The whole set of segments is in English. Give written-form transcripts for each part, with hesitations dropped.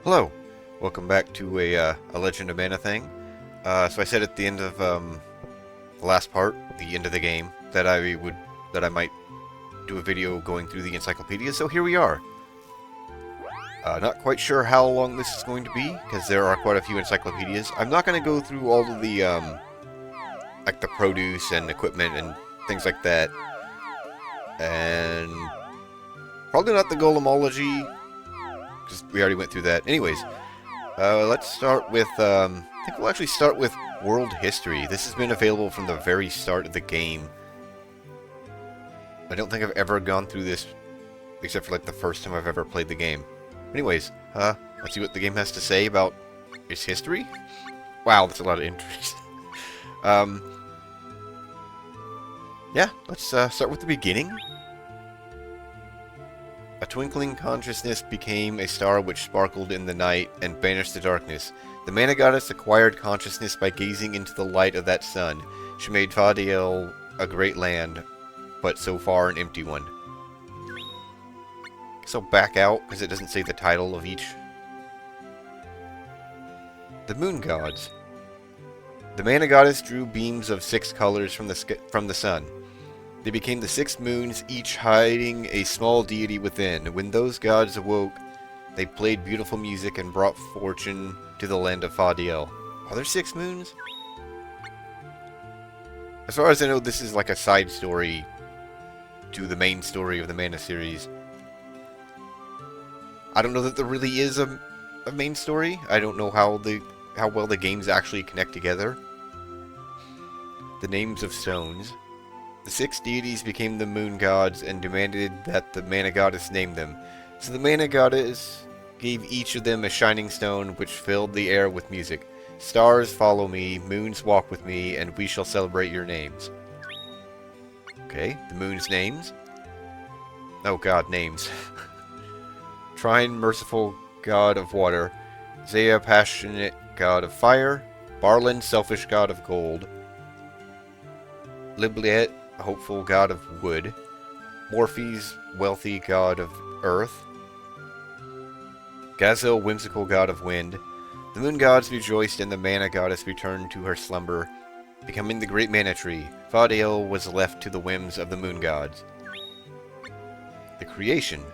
Hello, welcome back to a Legend of Mana thing. So I said at the end of the last part, the end of the game, that I might do a video going through the encyclopedia. So here we are. Not quite sure how long this is going to be because there are quite a few encyclopedias. I'm not going to go through all of the like the produce and equipment and things like that, and probably not the Golemology, because we already went through that. Anyways, let's start with, I think we'll actually start with world history. This has been available from the very start of the game. I don't think I've ever gone through this, except for like the first time I've ever played the game. Anyways, let's see what the game has to say about its history. Wow, that's a lot of entries. Yeah, let's start with the beginning. A twinkling consciousness became a star which sparkled in the night and banished the darkness. The Mana Goddess acquired consciousness by gazing into the light of that sun. She made Fadiel a great land, but so far an empty one. Guess I'll back out, because it doesn't say the title of each. The Moon Gods. The Mana Goddess drew beams of 6 colors from the sun. They became the 6 moons, each hiding a small deity within. When those gods awoke, they played beautiful music and brought fortune to the land of Fadiel. Are there 6 moons? As far as I know, this is like a side story to the main story of the Mana series. I don't know that there really is a main story. I don't know how well the games actually connect together. The names of stones. The 6 deities became the moon gods and demanded that the Mana Goddess name them. So the Mana Goddess gave each of them a shining stone which filled the air with music. Stars follow me, moons walk with me, and we shall celebrate your names. Okay, the moon's names. Oh god, names. Trine, merciful god of water. Zaya, passionate god of fire. Barlin, selfish god of gold. Libliet, hopeful god of wood. Morphes, wealthy god of earth. Gazel, whimsical god of wind. The moon gods rejoiced and the Mana Goddess returned to her slumber, becoming the great mana tree. Fadiel was left to the whims of the moon gods. The creation.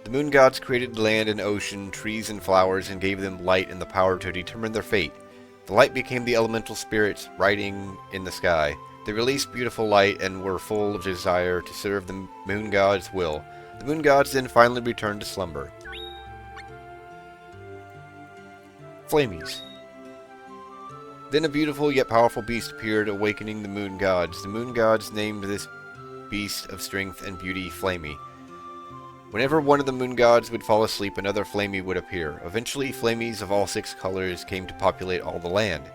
The moon gods created land and ocean, trees and flowers, and gave them light and the power to determine their fate. The light became the elemental spirits riding in the sky. They released beautiful light and were full of desire to serve the moon god's will. The moon gods then finally returned to slumber. Flamies. Then a beautiful yet powerful beast appeared, awakening the moon gods. The moon gods named this beast of strength and beauty Flamey. Whenever one of the moon gods would fall asleep, another Flamey would appear. Eventually, Flamies of all 6 colors came to populate all the land.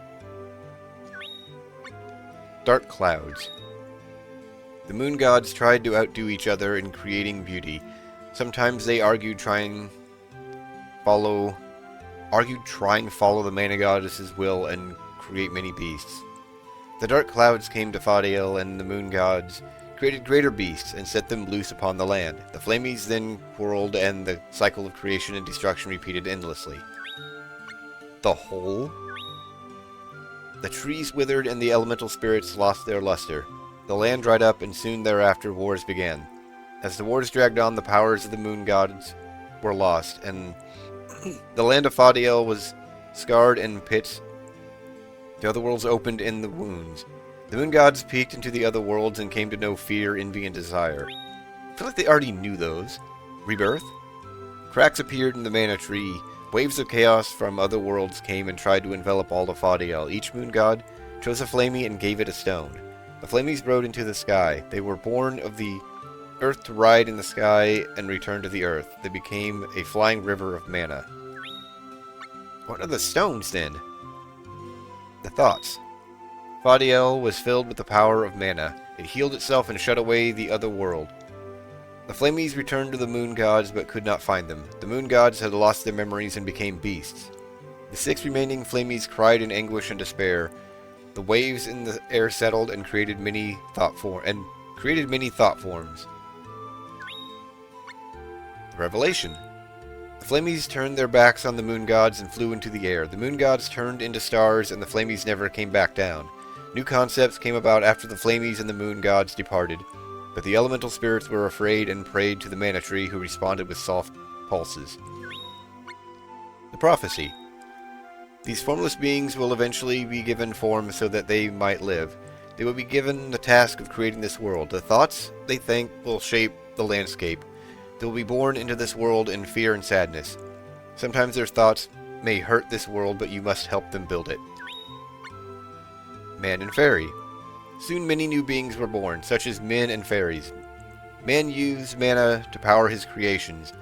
Dark clouds. The moon gods tried to outdo each other in creating beauty. Sometimes they argued trying follow the Mana Goddess's will and create many beasts. The dark clouds came to Fadiel, and the moon gods created greater beasts and set them loose upon the land. The Flamies then quarreled, and the cycle of creation and destruction repeated endlessly. The whole. The trees withered and the elemental spirits lost their luster. The land dried up, and soon thereafter wars began. As the wars dragged on, the powers of the moon gods were lost, and the land of Fadiel was scarred in pits. The other worlds opened in the wounds. The moon gods peeked into the other worlds and came to know fear, envy, and desire. I feel like they already knew those. Rebirth? Cracks appeared in the mana tree. Waves of chaos from other worlds came and tried to envelop all of Fadiel. Each moon god chose a Flamey and gave it a stone. The Flamies rode into the sky. They were born of the earth to ride in the sky and return to the earth. They became a flying river of mana. What are the stones, then? The thoughts. Fadiel was filled with the power of mana. It healed itself and shut away the other world. The Flamies returned to the moon gods but could not find them. The moon gods had lost their memories and became beasts. The 6 remaining Flamies cried in anguish and despair. The waves in the air settled and created many thought forms. The revelation. The The Flamies turned their backs on the moon gods and flew into the air. The moon gods turned into stars, and the Flamies never came back down. New concepts came about after the Flamies and the moon gods departed, but the elemental spirits were afraid and prayed to the Mana Tree, who responded with soft pulses. The Prophecy. These formless beings will eventually be given form so that they might live. They will be given the task of creating this world. The thoughts they think will shape the landscape. They will be born into this world in fear and sadness. Sometimes their thoughts may hurt this world, but you must help them build it. Man and Fairy. Soon many new beings were born, such as men and fairies. Man used mana to power his creations.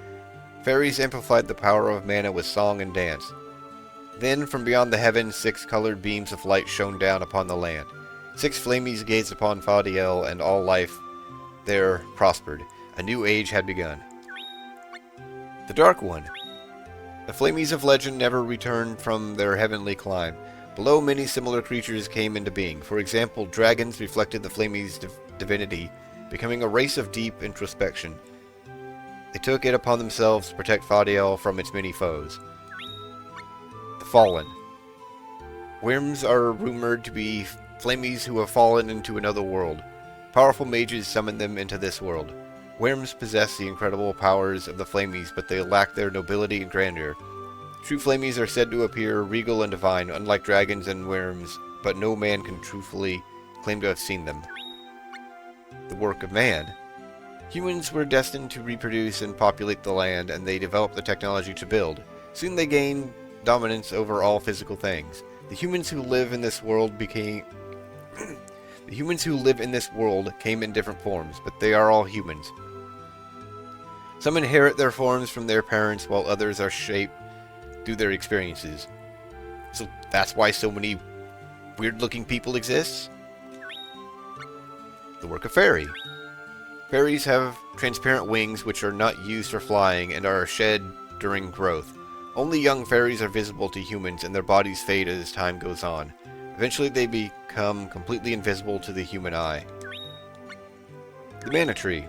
Fairies amplified the power of mana with song and dance. Then, from beyond the heavens, 6 colored beams of light shone down upon the land. 6 Flamies gazed upon Fadiel, and all life there prospered. A new age had begun. The Dark One. The Flamies of legend never returned from their heavenly climb. Below, many similar creatures came into being. For example, dragons reflected the Flamies' divinity, becoming a race of deep introspection. They took it upon themselves to protect Fadiel from its many foes. The Fallen. Wyrms are rumored to be Flamies who have fallen into another world. Powerful mages summon them into this world. Wyrms possess the incredible powers of the Flamies, but they lack their nobility and grandeur. True Flamies are said to appear regal and divine, unlike dragons and Wyrms, but no man can truthfully claim to have seen them. The Work of Man. Humans were destined to reproduce and populate the land, and they developed the technology to build. Soon they gained dominance over all physical things. The humans who live in this world came in different forms, but they are all humans. Some inherit their forms from their parents, while others are shaped through their experiences. So that's why so many weird-looking people exist? The Work of Fairy. Fairies have transparent wings which are not used for flying and are shed during growth. Only young fairies are visible to humans, and their bodies fade as time goes on. Eventually they become completely invisible to the human eye. The Mana Tree.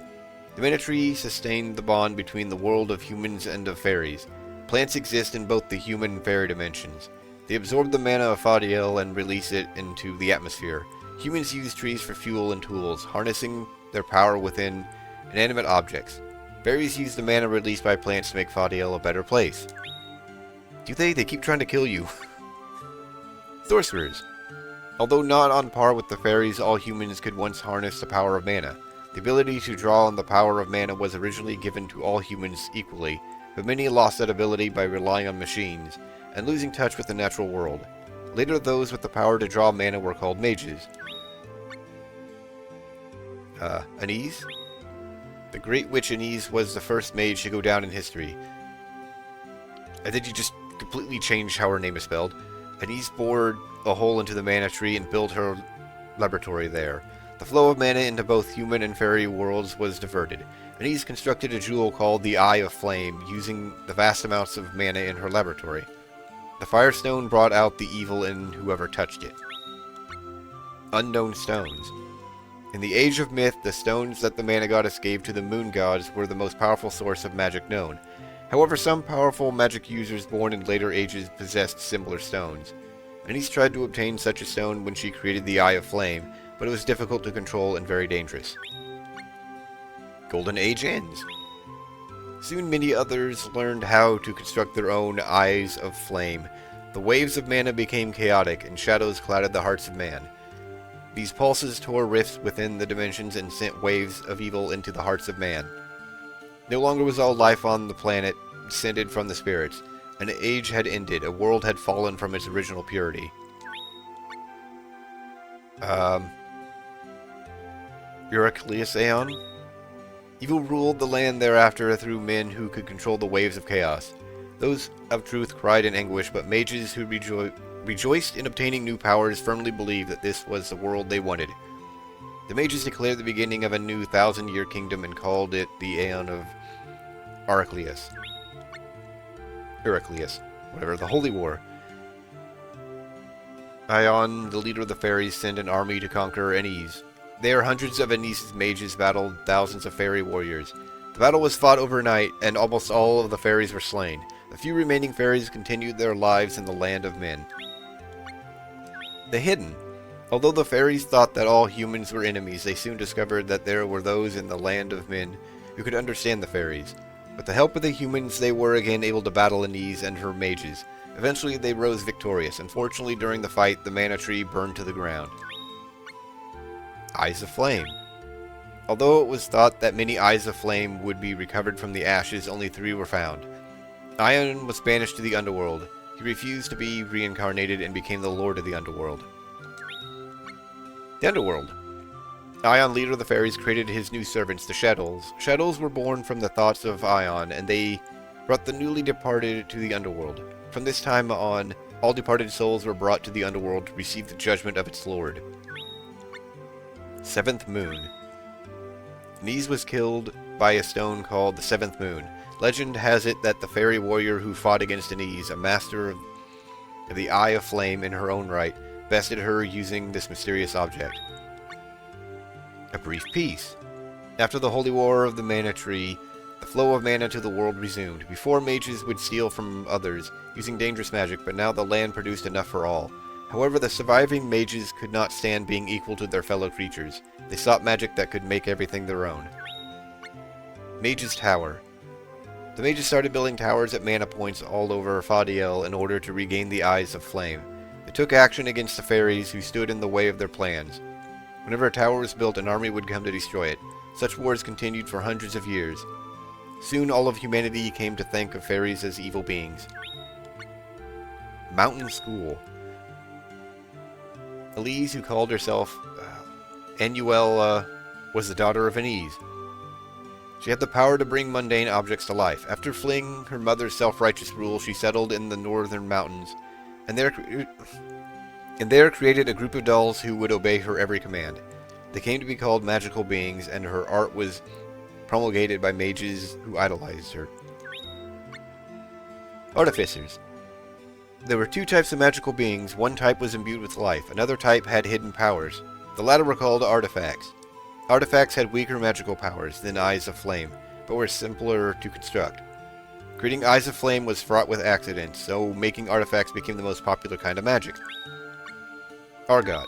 The Mana Tree sustained the bond between the world of humans and of fairies. Plants exist in both the human and fairy dimensions. They absorb the mana of Fadiel and release it into the atmosphere. Humans use trees for fuel and tools, harnessing their power within inanimate objects. Fairies use the mana released by plants to make Fadiel a better place. Do they? They keep trying to kill you. Sorcerers. Although not on par with the fairies, all humans could once harness the power of mana. The ability to draw on the power of mana was originally given to all humans equally, but many lost that ability by relying on machines, and losing touch with the natural world. Later, those with the power to draw mana were called mages. Anise? The Great Witch Anise was the first mage to go down in history. I think you just completely changed how her name is spelled. Anise bored a hole into the Mana Tree and built her laboratory there. The flow of mana into both human and fairy worlds was diverted. Anise constructed a jewel called the Eye of Flame, using the vast amounts of mana in her laboratory. The Firestone brought out the evil in whoever touched it. Unknown Stones. In the Age of Myth, the stones that the Mana Goddess gave to the Moon Gods were the most powerful source of magic known. However, some powerful magic users born in later ages possessed similar stones. Anise tried to obtain such a stone when she created the Eye of Flame, but it was difficult to control and very dangerous. Golden Age ends. Soon many others learned how to construct their own Eyes of Flame. The waves of mana became chaotic, and shadows clouded the hearts of man. These pulses tore rifts within the dimensions and sent waves of evil into the hearts of man. No longer was all life on the planet descended from the spirits. An age had ended, a world had fallen from its original purity. Heraclius Aeon? Evil ruled the land thereafter through men who could control the waves of chaos. Those of truth cried in anguish, but mages who rejoiced in obtaining new powers firmly believed that this was the world they wanted. The mages declared the beginning of a new 1,000-year kingdom and called it the Aeon of Heraclius. The Holy War. Ion, the leader of the fairies, sent an army to conquer Anise. There, hundreds of Anise's mages battled thousands of fairy warriors. The battle was fought overnight, and almost all of the fairies were slain. The few remaining fairies continued their lives in the land of men. The Hidden. Although the fairies thought that all humans were enemies, they soon discovered that there were those in the land of men who could understand the fairies. With the help of the humans, they were again able to battle Anise and her mages. Eventually, they rose victorious. Unfortunately, during the fight, the mana tree burned to the ground. Eyes of Flame. Although it was thought that many Eyes of Flame would be recovered from the ashes, only 3 were found. Ion was banished to the underworld. He refused to be reincarnated and became the lord of the underworld. The underworld. Ion, leader of the fairies, created his new servants, the Shadows. Shadows were born from the thoughts of Ion, and they brought the newly departed to the underworld. From this time on, all departed souls were brought to the underworld to receive the judgment of its lord. Seventh Moon. Anise was killed by a stone called the Seventh Moon. Legend has it that the fairy warrior who fought against Anise, a master of the Eye of Flame in her own right, bested her using this mysterious object. A brief peace. After the holy war of the mana tree, the flow of mana to the world resumed. Before, mages would steal from others, using dangerous magic, but now the land produced enough for all. However, the surviving mages could not stand being equal to their fellow creatures. They sought magic that could make everything their own. Mage's Tower. The mages started building towers at mana points all over Fadiel in order to regain the Eyes of Flame. They took action against the fairies who stood in the way of their plans. Whenever a tower was built, an army would come to destroy it. Such wars continued for hundreds of years. Soon all of humanity came to think of fairies as evil beings. Mountain School. Elise, who called herself Anuela, was the daughter of Anise. She had the power to bring mundane objects to life. After fleeing her mother's self-righteous rule, she settled in the northern mountains, and there created a group of dolls who would obey her every command. They came to be called magical beings, and her art was promulgated by mages who idolized her. Artificers. There were 2 types of magical beings. One type was imbued with life. Another type had hidden powers. The latter were called artifacts. Artifacts had weaker magical powers than Eyes of Flame, but were simpler to construct. Creating Eyes of Flame was fraught with accidents, so making artifacts became the most popular kind of magic. Argot.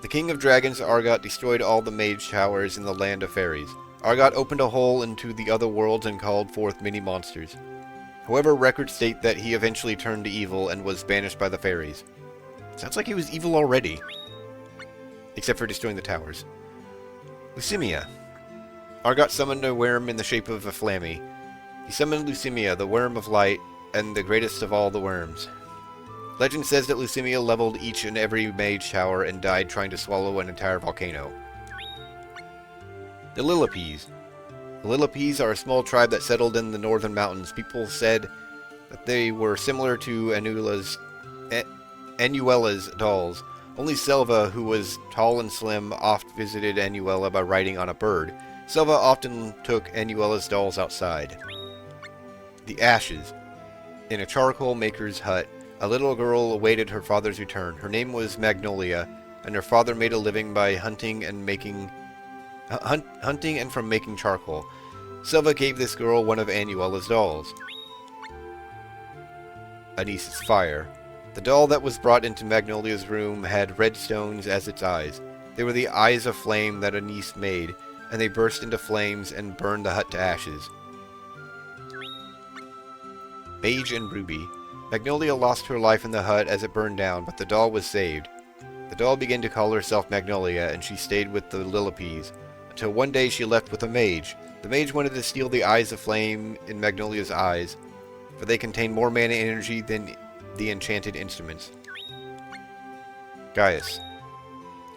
The king of dragons, Argot, destroyed all the mage towers in the land of fairies. Argot opened a hole into the other worlds and called forth many monsters. However, records state that he eventually turned to evil and was banished by the fairies. Sounds like he was evil already. Except for destroying the towers. Leucemia. Argot summoned a worm in the shape of a flammy. He summoned Leucemia, the worm of light, and the greatest of all the worms. Legend says that Leucemia leveled each and every mage tower and died trying to swallow an entire volcano. The Lillipes. The Lillipes are a small tribe that settled in the northern mountains. People said that they were similar to Anuela's dolls. Only Selva, who was tall and slim, oft visited Anuela by riding on a bird. Selva often took Anuela's dolls outside. The Ashes. In a charcoal maker's hut, a little girl awaited her father's return. Her name was Magnolia, and her father made a living by hunting and from making charcoal. Selva gave this girl one of Anuela's dolls. Anise's Fire. The doll that was brought into Magnolia's room had red stones as its eyes. They were the Eyes of Flame that Anise made, and they burst into flames and burned the hut to ashes. Mage and Ruby. Magnolia lost her life in the hut as it burned down, but the doll was saved. The doll began to call herself Magnolia, and she stayed with the Lillipes, until one day she left with a mage. The mage wanted to steal the Eyes of Flame in Magnolia's eyes, for they contained more mana energy than the enchanted instruments. Gaius.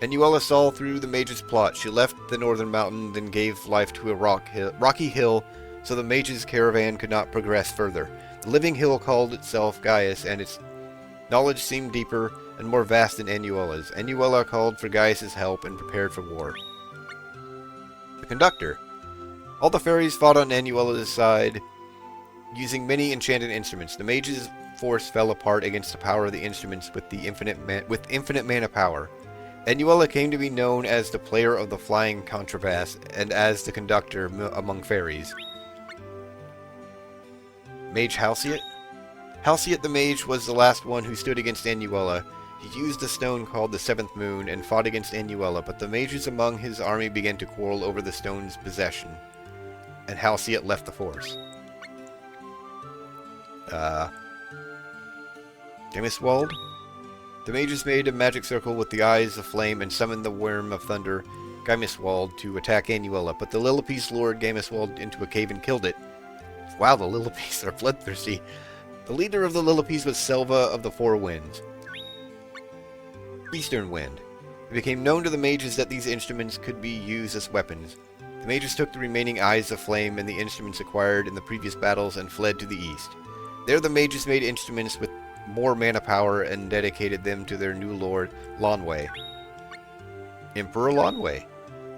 Anuela saw through the mage's plot. She left the northern mountain, then gave life to a rocky hill, so the mage's caravan could not progress further. The living hill called itself Gaius, and its knowledge seemed deeper and more vast than Anuela's. Anuela called for Gaius's help and prepared for war. The Conductor. All the fairies fought on Anuela's side, using many enchanted instruments. The mage's force fell apart against the power of the instruments with infinite mana power. Anuela came to be known as the player of the flying contrabass and as the conductor among fairies. Mage Halcyon? Halcyon the Mage was the last one who stood against Anuela. He used a stone called the Seventh Moon and fought against Anuela, but the mages among his army began to quarrel over the stone's possession, and Halcyon left the force. Gemiswald? The mages made a magic circle with the eyes of flame and summoned the Worm of Thunder, Gemiswald, to attack Anuela, but the Lillipes lured Gemiswald into a cave and killed it. Wow, the Lillipes are bloodthirsty. The leader of the Lillipes was Selva of the Four Winds. Eastern Wind. It became known to the mages that these instruments could be used as weapons. The mages took the remaining eyes of flame and the instruments acquired in the previous battles and fled to the east. There the mages made instruments with more mana power and dedicated them to their new lord, Lanwei. Emperor Lanwei.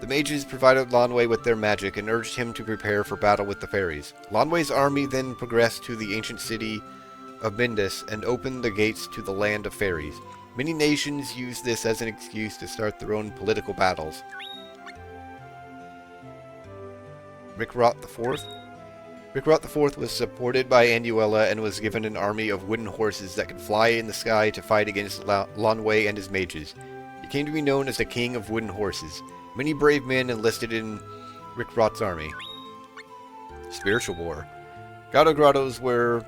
The mages provided Lanwei with their magic and urged him to prepare for battle with the fairies. Lanwei's army then progressed to the ancient city of Bindus and opened the gates to the land of fairies. Many nations used this as an excuse to start their own political battles. Rikrot IV? Rikrot IV was supported by Anuela and was given an army of wooden horses that could fly in the sky to fight against Lanwei and his mages. He came to be known as the King of Wooden Horses. Many brave men enlisted in Rikrot's army. Spiritual War. Grotto Grottos were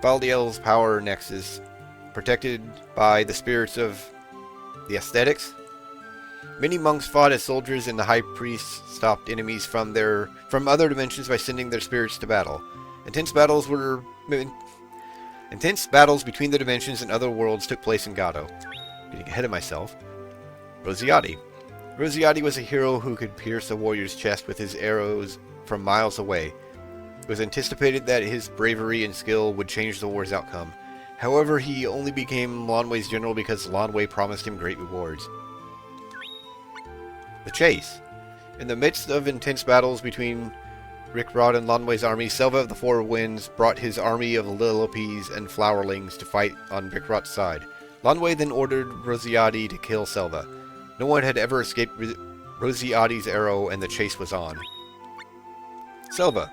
Baldiel's power nexus, protected by the spirits of the aesthetics. Many monks fought as soldiers, and the high priests stopped enemies from other dimensions by sending their spirits to battle. Intense battles between the dimensions and other worlds took place in Gato. Getting ahead of myself. Rosiati. Rosiati was a hero who could pierce a warrior's chest with his arrows from miles away. It was anticipated that his bravery and skill would change the war's outcome. However, he only became Lanwei's general because Lanwei promised him great rewards. The Chase. In the midst of intense battles between Rikrot and Lanwei's army, Selva of the Four Winds brought his army of Lillipes and Flowerlings to fight on Rikrot's side. Lanwei then ordered Rosiati to kill Selva. No one had ever escaped Rosiati's arrow, and the chase was on. Selva.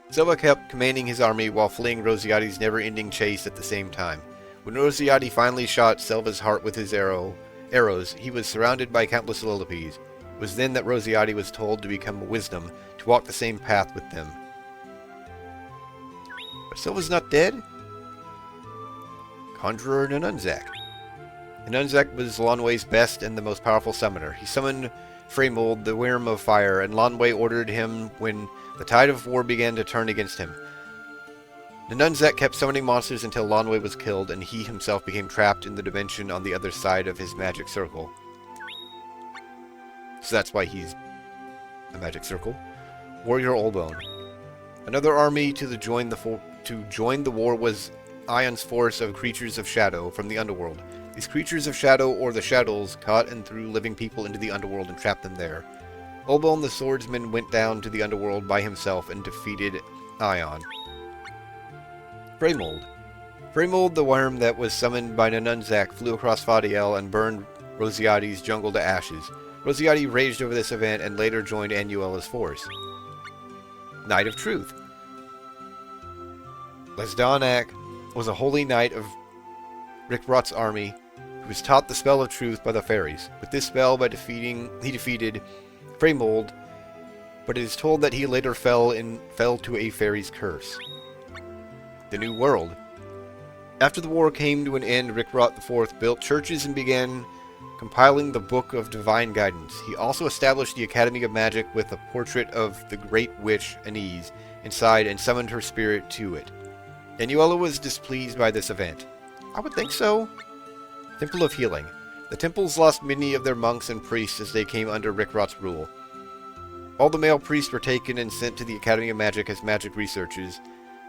Selva kept commanding his army while fleeing Rosiati's never-ending chase at the same time. When Rosiati finally shot Selva's heart with his arrows, he was surrounded by countless Lillipes. It was then that Rosiati was told to become wisdom, to walk the same path with them. But Selva's not dead? Conjurer Nanunzak. Nanunzak was Lanwei's best and the most powerful summoner. He summoned Freymold, the Worm of Fire, and Lanwei ordered him when the tide of war began to turn against him. Nanunzak kept summoning monsters until Lanwei was killed, and he himself became trapped in the dimension on the other side of his magic circle. So that's why he's a magic circle. Warrior Olbone. Another army to join the war was Ion's force of creatures of shadow from the underworld. These creatures of shadow, or the Shadows, caught and threw living people into the underworld and trapped them there. Olbone the swordsman went down to the underworld by himself and defeated Ion. Freymold. Freymold, the worm that was summoned by Nanunzak, flew across Fadiel and burned Rosiati's jungle to ashes. Rosiati raged over this event and later joined Anuela's force. Knight of Truth. Lesdanak was a holy knight of Rikrot's army who was taught the spell of truth by the fairies. With this spell, he defeated Freymold, but it is told that he later fell to a fairy's curse. The New World. After the war came to an end, Rikrot IV built churches and began compiling the Book of Divine Guidance. He also established the Academy of Magic with a portrait of the Great Witch Anise inside and summoned her spirit to it. Anuela was displeased by this event. I would think so. Temple of Healing. The temples lost many of their monks and priests as they came under Rikrot's rule. All the male priests were taken and sent to the Academy of Magic as magic researchers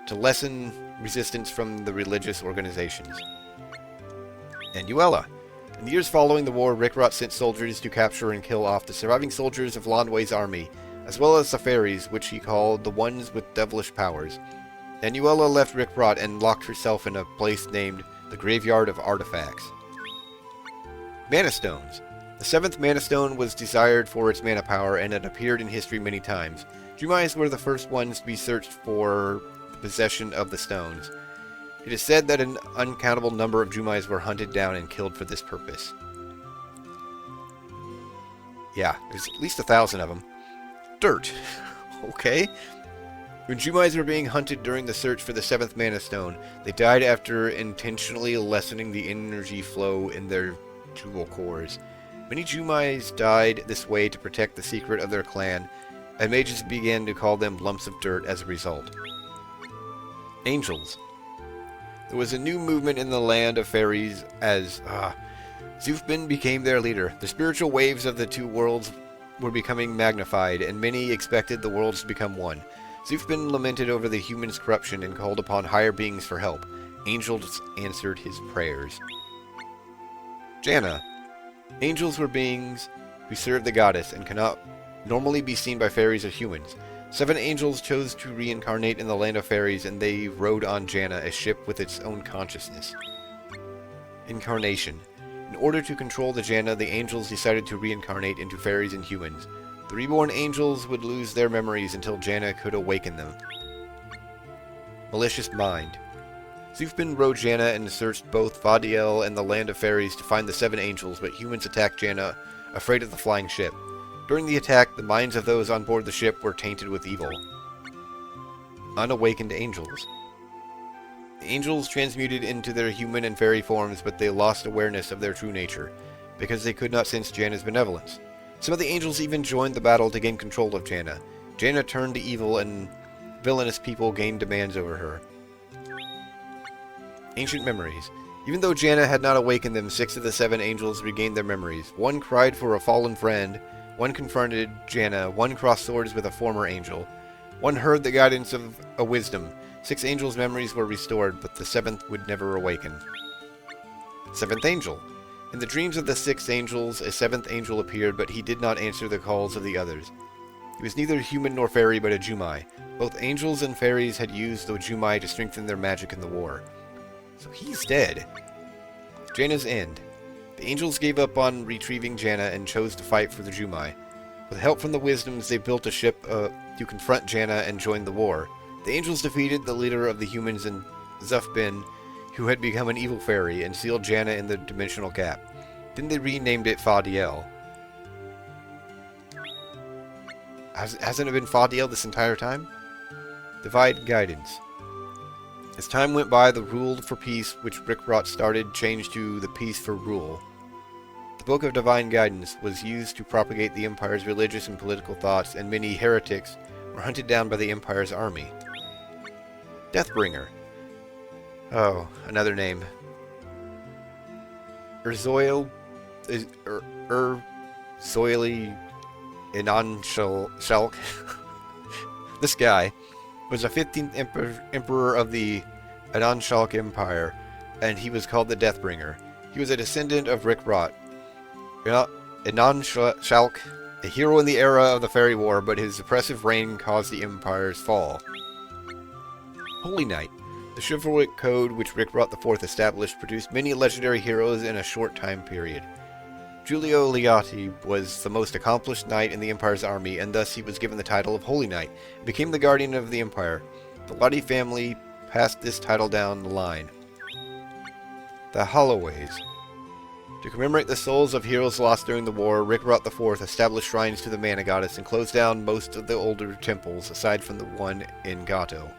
to lessen resistance from the religious organizations. Anuela. In the years following the war, Rikrot sent soldiers to capture and kill off the surviving soldiers of Lanwei's army, as well as the fairies, which he called the ones with devilish powers. Anuela left Rikrot and locked herself in a place named the Graveyard of Artifacts. Mana Stones. The seventh Mana Stone was desired for its mana power, and it appeared in history many times. Jumais were the first ones to be searched for the possession of the stones. It is said that an uncountable number of Jumais were hunted down and killed for this purpose. Yeah, there's at least 1,000 of them. Dirt. Okay. When Jumais were being hunted during the search for the 7th Mana Stone, they died after intentionally lessening the energy flow in their jewel cores. Many Jumais died this way to protect the secret of their clan, and mages began to call them lumps of dirt as a result. Angels. There was a new movement in the land of fairies as Zufbin became their leader. The spiritual waves of the two worlds were becoming magnified, and many expected the worlds to become one. Zufbin lamented over the humans' corruption and called upon higher beings for help. Angels answered his prayers. Janna. Angels were beings who served the goddess and cannot normally be seen by fairies or humans. 7 angels chose to reincarnate in the land of fairies, and they rode on Janna, a ship with its own consciousness. Incarnation. In order to control the Janna, the angels decided to reincarnate into fairies and humans. The reborn angels would lose their memories until Janna could awaken them. Malicious Mind. Zufbin rode Janna and searched both Vadiel and the land of fairies to find the 7 angels, but humans attacked Janna, afraid of the flying ship. During the attack, the minds of those on board the ship were tainted with evil. Unawakened Angels. The angels transmuted into their human and fairy forms, but they lost awareness of their true nature, because they could not sense Janna's benevolence. Some of the angels even joined the battle to gain control of Janna. Janna turned to evil, and villainous people gained demands over her. Ancient Memories. Even though Janna had not awakened them, 6 of the 7 angels regained their memories. 1 cried for a fallen friend, 1 confronted Janna, 1 crossed swords with a former angel, 1 heard the guidance of a wisdom. 6 angels' memories were restored, but the 7th would never awaken. 7th Angel. In the dreams of the 6 angels, a 7th angel appeared, but he did not answer the calls of the others. He was neither human nor fairy, but a Jumai. Both angels and fairies had used the Jumai to strengthen their magic in the war. So he's dead. Janna's End. The angels gave up on retrieving Janna and chose to fight for the Jumai. With help from the Wisdoms, they built a ship to confront Janna and join the war. The angels defeated the leader of the humans in Zufbin, who had become an evil fairy, and sealed Janna in the dimensional gap. Then they renamed it Fadiel. Hasn't it been Fadiel this entire time? Divine Guidance. As time went by, the rule for peace, which Rikrot started, changed to the peace for rule. The Book of Divine Guidance was used to propagate the Empire's religious and political thoughts, and many heretics were hunted down by the Empire's army. Deathbringer. Oh, another name. Urzoili Inanshulk. This guy was the 15th emperor of the Inanshulk Empire, and he was called the Deathbringer. He was a descendant of Rikrot. Inanshulk, a hero in the era of the Fairy War, but his oppressive reign caused the Empire's fall. Holy Knight. The chivalric code which Rikrot IV established produced many legendary heroes in a short time period. Giulio Leotti was the most accomplished knight in the Empire's army, and thus he was given the title of Holy Knight, and became the guardian of the Empire. The Lotti family passed this title down the line. The Holloways. To commemorate the souls of heroes lost during the war, Rikrot IV established shrines to the Mana Goddess and closed down most of the older temples, aside from the one in Gato.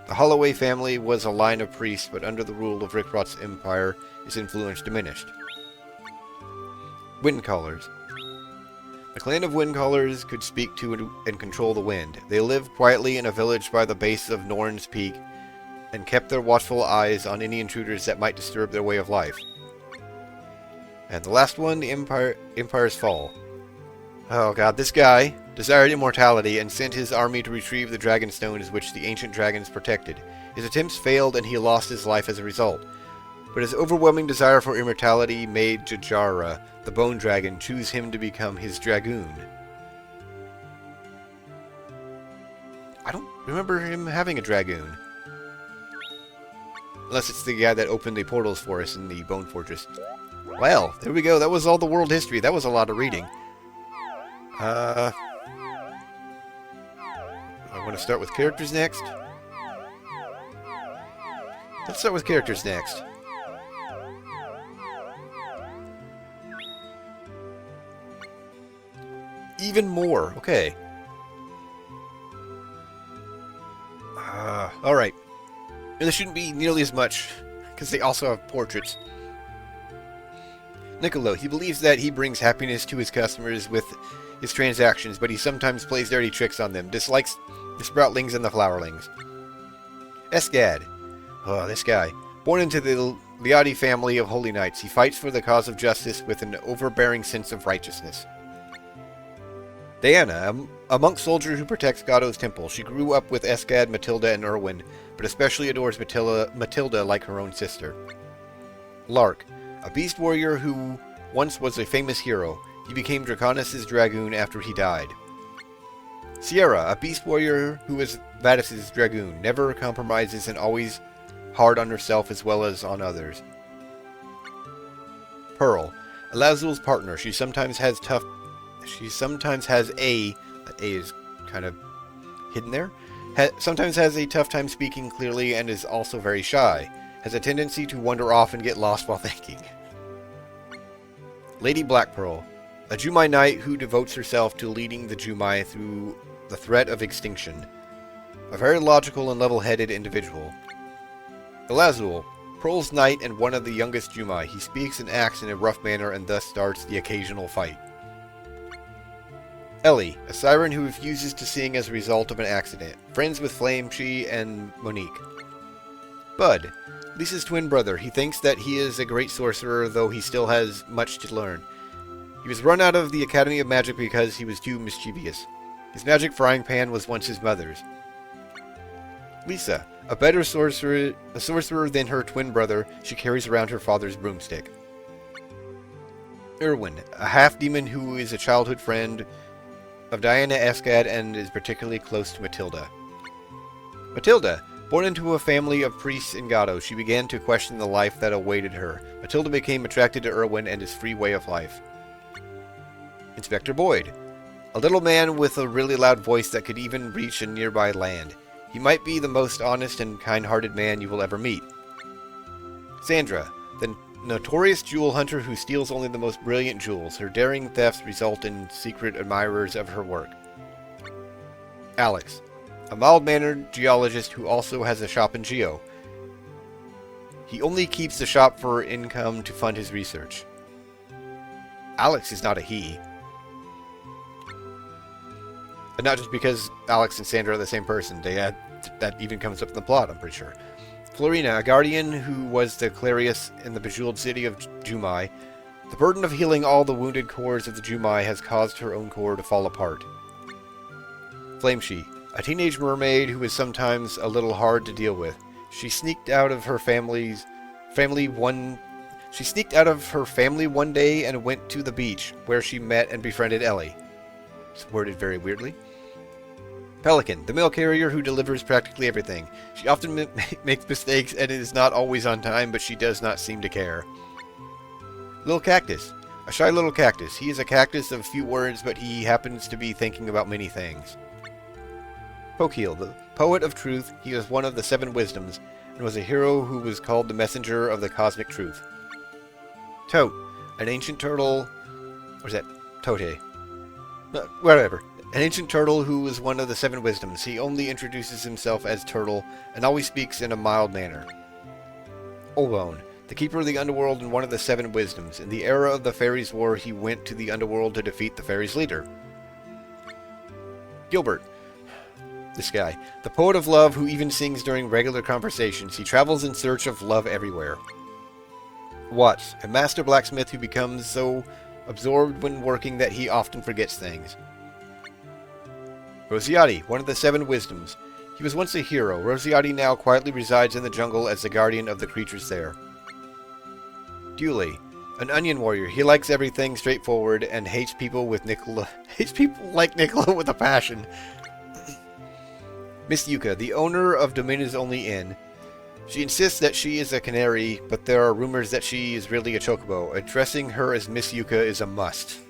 The Holloway family was a line of priests, but under the rule of Rikrot's empire, its influence diminished. Windcallers. The clan of Windcallers could speak to and control the wind. They lived quietly in a village by the base of Norn's Peak, and kept their watchful eyes on any intruders that might disturb their way of life. And the last one, the Empire's Fall. Oh god, this guy desired immortality and sent his army to retrieve the dragon stones which the ancient dragons protected. His attempts failed and he lost his life as a result. But his overwhelming desire for immortality made Jajara, the bone dragon, choose him to become his dragoon. I don't remember him having a dragoon. Unless it's the guy that opened the portals for us in the Bone Fortress. Well, there we go. That was all the world history. That was a lot of reading. I want to start with characters next. Let's start with characters next. Even more. Okay. Alright. And there shouldn't be nearly as much, because they also have portraits. Niccolo, he believes that he brings happiness to his customers with his transactions, but he sometimes plays dirty tricks on them. Dislikes the sproutlings and the flowerlings. Esgad. Oh, this guy. Born into the Liati family of holy knights, he fights for the cause of justice with an overbearing sense of righteousness. Diana, a monk soldier who protects Gado's temple. She grew up with Esgad, Matilda, and Erwin, but especially adores Matilda like her own sister. Lark, a beast warrior who once was a famous hero. He became Draconis' dragoon after he died. Sierra, a beast warrior who is Vadis' dragoon, never compromises and always hard on herself as well as on others. Pearl, Elazul's partner. She sometimes has that A is kind of hidden there. Sometimes has a tough time speaking clearly and is also very shy. Has a tendency to wander off and get lost while thinking. Lady Blackpearl, a Jumai knight who devotes herself to leading the Jumai through the threat of extinction. A very logical and level-headed individual. Elazul, Pearl's knight and one of the youngest Jumai. He speaks and acts in a rough manner and thus starts the occasional fight. Ellie, a siren who refuses to sing as a result of an accident. Friends with Flameshe and Monique. Bud, Lisa's twin brother. He thinks that he is a great sorcerer, though he still has much to learn. He was run out of the Academy of Magic because he was too mischievous. His magic frying pan was once his mother's. Lisa, a better sorcerer than her twin brother, she carries around her father's broomstick. Erwin, a half-demon who is a childhood friend of Diana Esgad and is particularly close to Matilda. Matilda, born into a family of priests in Gado, she began to question the life that awaited her. Matilda became attracted to Erwin and his free way of life. Inspector Boyd, a little man with a really loud voice that could even reach a nearby land. He might be the most honest and kind-hearted man you will ever meet. Sandra, the notorious jewel hunter who steals only the most brilliant jewels. Her daring thefts result in secret admirers of her work. Alex, a mild-mannered geologist who also has a shop in Geo. He only keeps the shop for income to fund his research. Alex is not a he. And not just because Alex and Sandra are the same person. That even comes up in the plot, I'm pretty sure. Florina, a guardian who was the Clarius in the bejeweled city of Jumai. The burden of healing all the wounded cores of the Jumai has caused her own core to fall apart. Flameshe, a teenage mermaid who is sometimes a little hard to deal with. She sneaked out of her family one day and went to the beach, where she met and befriended Ellie. It's worded very weirdly. Pelican, the mail carrier who delivers practically everything. She often makes mistakes and is not always on time, but she does not seem to care. Little Cactus, a shy little cactus. He is a cactus of few words, but he happens to be thinking about many things. Pokeel, the poet of truth. He was one of the 7 wisdoms, and was a hero who was called the messenger of the cosmic truth. Tote, an ancient turtle, or is that Tote? Whatever. An ancient turtle who was one of the 7 wisdoms. He only introduces himself as Turtle, and always speaks in a mild manner. Olbone, the keeper of the underworld and one of the 7 wisdoms. In the era of the fairies' war, he went to the underworld to defeat the fairies' leader. Gilbert, this guy, the poet of love who even sings during regular conversations. He travels in search of love everywhere. Watts, a master blacksmith who becomes so absorbed when working that he often forgets things. Rosciati, one of the 7 wisdoms. He was once a hero. Rosciati now quietly resides in the jungle as the guardian of the creatures there. Dooley, an onion warrior. He likes everything straightforward and hates people like Nicola with a passion. Miss Yuka, the owner of Domina's only inn. She insists that she is a canary, but there are rumors that she is really a chocobo. Addressing her as Miss Yuka is a must.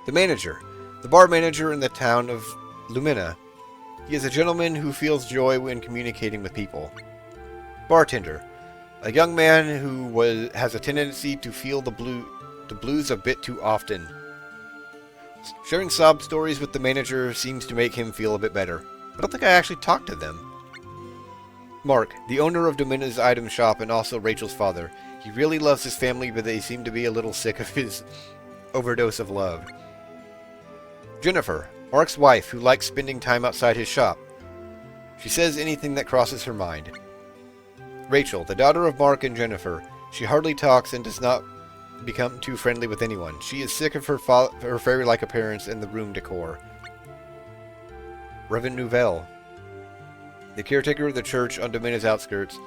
The manager, the bar manager in the town of Lumina. He is a gentleman who feels joy when communicating with people. Bartender. A young man who has a tendency to feel the blues a bit too often. Sharing sob stories with the manager seems to make him feel a bit better. I don't think I actually talked to them. Mark, the owner of Domina's item shop and also Rachel's father. He really loves his family, but they seem to be a little sick of his overdose of love. Jennifer, Mark's wife, who likes spending time outside his shop. She says anything that crosses her mind. Rachel, the daughter of Mark and Jennifer. She hardly talks and does not become too friendly with anyone. She is sick of her fairy-like appearance and the room decor. Reverend Nouvelle, the caretaker of the church on Domina's outskirts.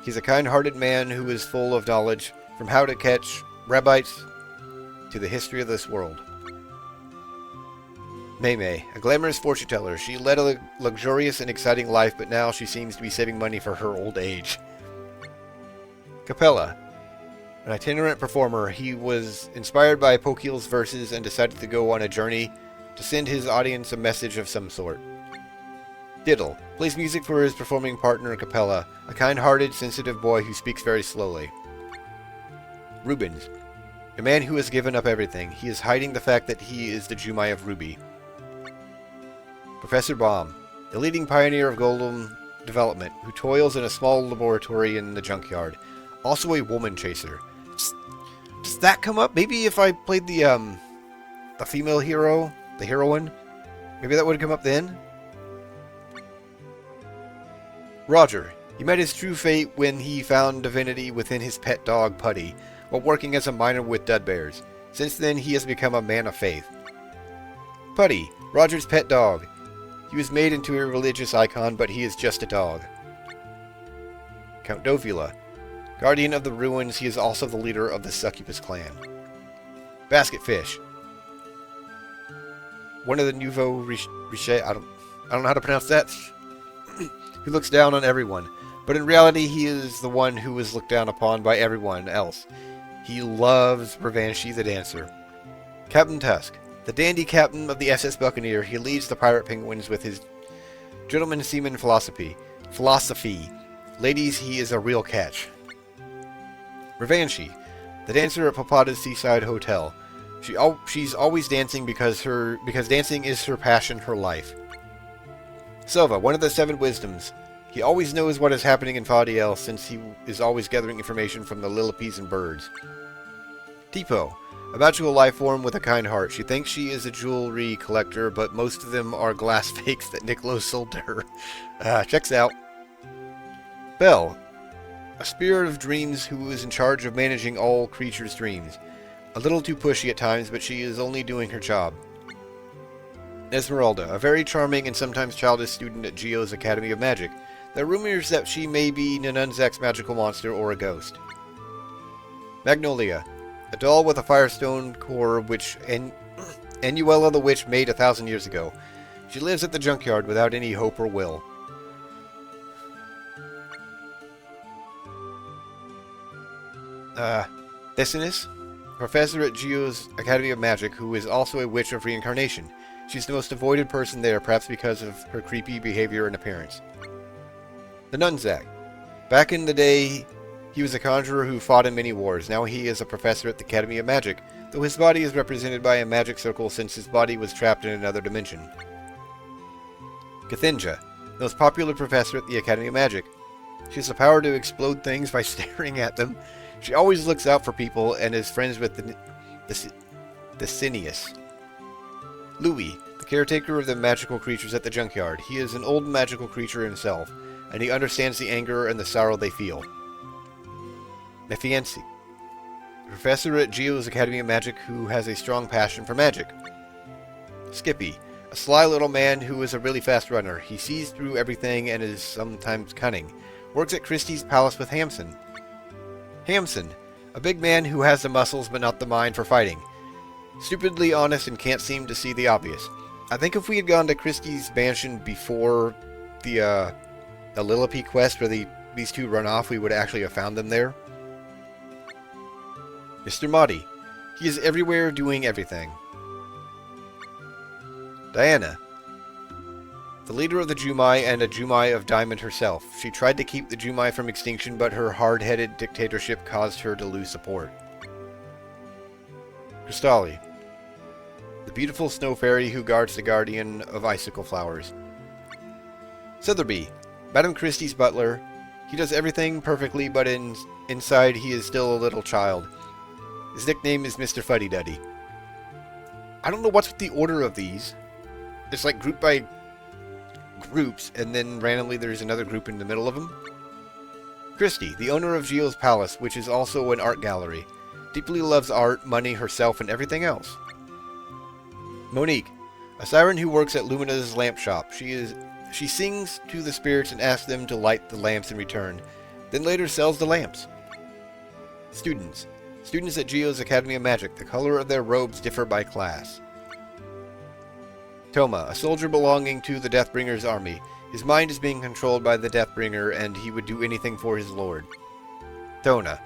He's a kind-hearted man who is full of knowledge, from how to catch rabbits to the history of this world. May, a glamorous fortune-teller. She led a luxurious and exciting life, but now she seems to be saving money for her old age. Capella, an itinerant performer. He was inspired by Pokiel's verses and decided to go on a journey to send his audience a message of some sort. Diddle plays music for his performing partner Capella, a kind-hearted, sensitive boy who speaks very slowly. Rubens, a man who has given up everything. He is hiding the fact that he is the Jumai of Ruby. Professor Baum, the leading pioneer of golem development, who toils in a small laboratory in the junkyard. Also a woman chaser. Does that come up? Maybe if I played the female hero, the heroine, maybe that would come up then? Roger. He met his true fate when he found divinity within his pet dog, Putty, while working as a miner with dud bears. Since then, he has become a man of faith. Putty, Roger's pet dog. He was made into a religious icon, but he is just a dog. Count Dovula. Guardian of the ruins, he is also the leader of the Succubus clan. Basketfish. One of the Nouveau Riche, I don't know how to pronounce that. Who looks down on everyone, but in reality he is the one who is looked down upon by everyone else. He loves Revanchi the dancer. Captain Tusk, the dandy captain of the SS Buccaneer. He leads the pirate penguins with his gentleman seaman philosophy. Ladies, he is a real catch. Revanchi, the dancer at Papada's Seaside Hotel. She's always dancing because dancing is her passion, her life. Silva, one of the seven wisdoms. He always knows what is happening in Fadiel since he is always gathering information from the lillipes and birds. Tipo, a magical life form with a kind heart. She thinks she is a jewelry collector, but most of them are glass fakes that Niccolo sold to her. Checks out. Belle, a spirit of dreams who is in charge of managing all creatures' dreams. A little too pushy at times, but she is only doing her job. Esmeralda, a very charming and sometimes childish student at Geo's Academy of Magic. There are rumors that she may be Nanunzak's magical monster or a ghost. Magnolia, a doll with a firestone core which Enuella the Witch made 1,000 years ago. She lives at the junkyard without any hope or will. Decinis, professor at Geo's Academy of Magic, who is also a witch of reincarnation. She's the most avoided person there, perhaps because of her creepy behavior and appearance. The Nunzak. Back in the day, he was a conjurer who fought in many wars. Now he is a professor at the Academy of Magic, though his body is represented by a magic circle since his body was trapped in another dimension. Cathinja, the most popular professor at the Academy of Magic. She has the power to explode things by staring at them. She always looks out for people and is friends with the Cineus. Louis, the caretaker of the magical creatures at the junkyard. He is an old magical creature himself, and he understands the anger and the sorrow they feel. Nefiancy, professor at Geo's Academy of Magic who has a strong passion for magic. Skippy, a sly little man who is a really fast runner. He sees through everything and is sometimes cunning. Works at Christie's Palace with Hamson. Hamson, a big man who has the muscles but not the mind for fighting. Stupidly honest and can't seem to see the obvious. I think if we had gone to Christie's mansion before the Lilliput quest where these two run off, we would actually have found them there. Mr. Motti. He is everywhere doing everything. Diana. the leader of the Jumai and a Jumai of Diamond herself. She tried to keep the Jumai from extinction, but her hard-headed dictatorship caused her to lose support. Crystali, the beautiful snow fairy who guards the guardian of icicle flowers. Sotherby, Madame Christie's butler. He does everything perfectly, but inside he is still a little child. His nickname is Mr. Fuddy-Duddy. I don't know what's with the order of these. It's like grouped by groups, and then randomly there's another group in the middle of them. Christie, the owner of Gilles Palace, which is also an art gallery. Deeply loves art, money, herself, and everything else. Monique, a siren who works at Lumina's lamp shop. She sings to the spirits and asks them to light the lamps in return, then later sells the lamps. Students at Geo's Academy of Magic. The color of their robes differ by class. Toma, a soldier belonging to the Deathbringer's army. His mind is being controlled by the Deathbringer, and he would do anything for his lord. Thona,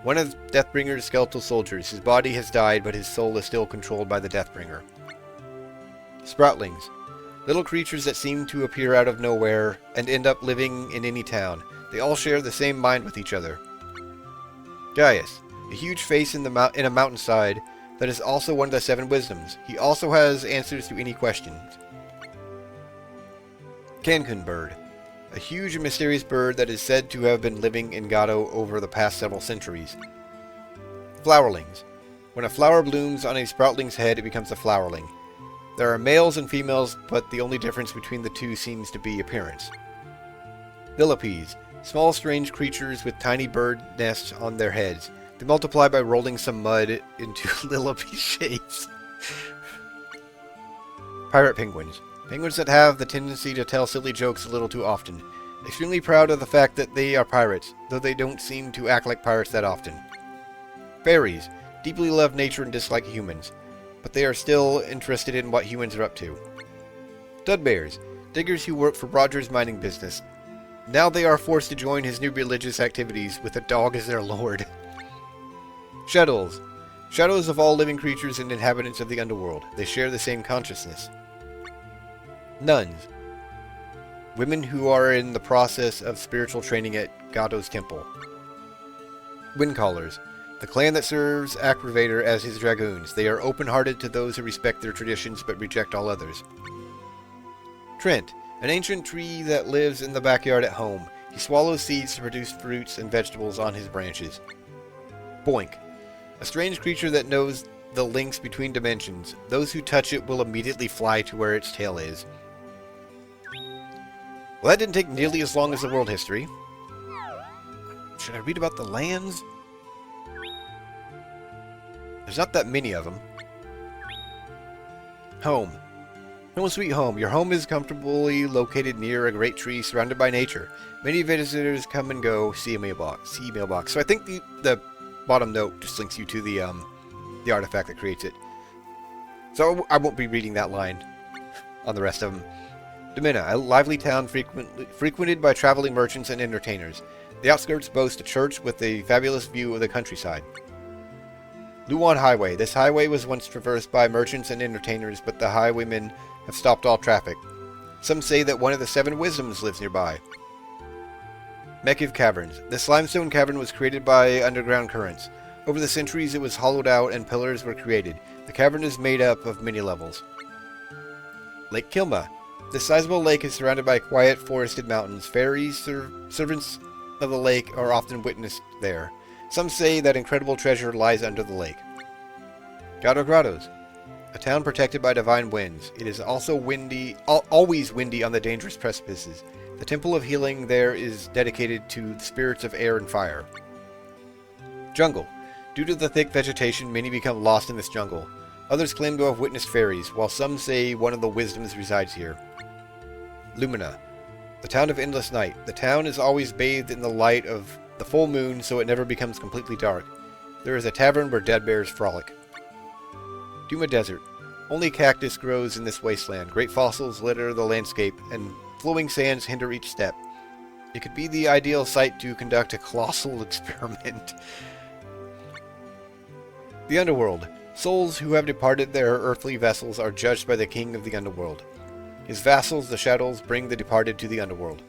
one of Deathbringer's skeletal soldiers. His body has died, but his soul is still controlled by the Deathbringer. Sproutlings, little creatures that seem to appear out of nowhere and end up living in any town. They all share the same mind with each other. Gaius, a huge face in a mountainside that is also one of the 7 wisdoms. He also has answers to any questions. Cancun bird, a huge and mysterious bird that is said to have been living in Gato over the past several centuries. Flowerlings, when a flower blooms on a sproutling's head, it becomes a flowerling. There are males and females, but the only difference between the two seems to be appearance. Millipedes, small strange creatures with tiny bird nests on their heads. They multiply by rolling some mud into millipede shapes. Pirate penguins. Penguins that have the tendency to tell silly jokes a little too often. Extremely proud of the fact that they are pirates, though they don't seem to act like pirates that often. Fairies. Deeply love nature and dislike humans, but they are still interested in what humans are up to. Dudbears. Diggers who work for Roger's mining business. Now they are forced to join his new religious activities with a dog as their lord. Shadows. Shadows of all living creatures and inhabitants of the underworld. They share the same consciousness. Nuns. Women who are in the process of spiritual training at Gato's temple. Windcallers. The clan that serves Activator as his dragoons. They are open-hearted to those who respect their traditions but reject all others. Trent. An ancient tree that lives in the backyard at home. He swallows seeds to produce fruits and vegetables on his branches. Boink. A strange creature that knows the links between dimensions. Those who touch it will immediately fly to where its tail is. Well, that didn't take nearly as long as the world history. Should I read about the lands? There's not that many of them. Home. Home sweet home. Your home is comfortably located near a great tree surrounded by nature. Many visitors come and go. See mailbox. So I think the bottom note just links you to the artifact that creates it. So I won't be reading that line on the rest of them. Domina, a lively town frequented by traveling merchants and entertainers. The outskirts boast a church with a fabulous view of the countryside. Luan Highway. This highway was once traversed by merchants and entertainers, but the highwaymen have stopped all traffic. Some say that one of the 7 wisdoms lives nearby. Mekiv Caverns. This limestone cavern was created by underground currents. Over the centuries it was hollowed out and pillars were created. The cavern is made up of many levels. Lake Kilma. This sizable lake is surrounded by quiet forested mountains. Fairies, servants of the lake, are often witnessed there. Some say that incredible treasure lies under the lake. Gato Grottos. A town protected by divine winds. It is also always windy on the dangerous precipices. The temple of healing there is dedicated to the spirits of air and fire. Jungle. Due to the thick vegetation, many become lost in this jungle. Others claim to have witnessed fairies, while some say one of the wisdoms resides here. Lumina. The town of endless night. The town is always bathed in the light of the full moon, so it never becomes completely dark. There is a tavern where dead bears frolic. Duma Desert. Only cactus grows in this wasteland. Great fossils litter the landscape, and flowing sands hinder each step. It could be the ideal site to conduct a colossal experiment. The Underworld. Souls who have departed their earthly vessels are judged by the king of the Underworld. His vassals, the Shadows, bring the departed to the underworld.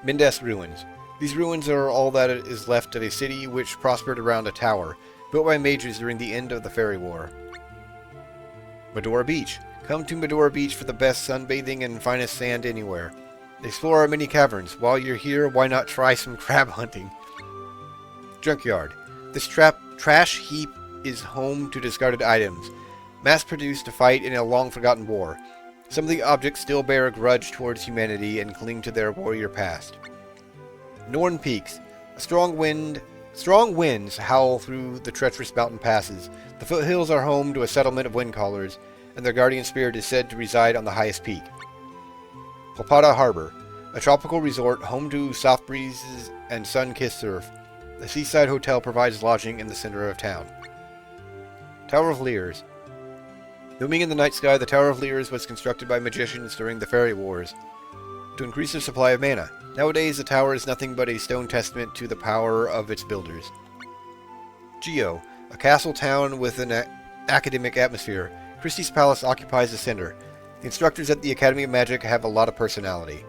Mindes Ruins. These ruins are all that is left of a city which prospered around a tower, built by mages during the end of the Fairy War. Medora Beach. Come to Medora Beach for the best sunbathing and finest sand anywhere. Explore our many caverns. While you're here, why not try some crab hunting? Junkyard. This trash heap is home to discarded items, mass-produced to fight in a long-forgotten war. Some of the objects still bear a grudge towards humanity and cling to their warrior past. Norn Peaks. Strong winds howl through the treacherous mountain passes. The foothills are home to a settlement of windcallers, and their guardian spirit is said to reside on the highest peak. Palpata Harbor. A tropical resort home to soft breezes and sun-kissed surf. The seaside hotel provides lodging in the center of town. Tower of Leers. Looming in the night sky, the Tower of Leers was constructed by magicians during the Fairy Wars to increase their supply of mana. Nowadays, the tower is nothing but a stone testament to the power of its builders. Geo, a castle town with an academic atmosphere. Christie's Palace occupies the center. The instructors at the Academy of Magic have a lot of personality.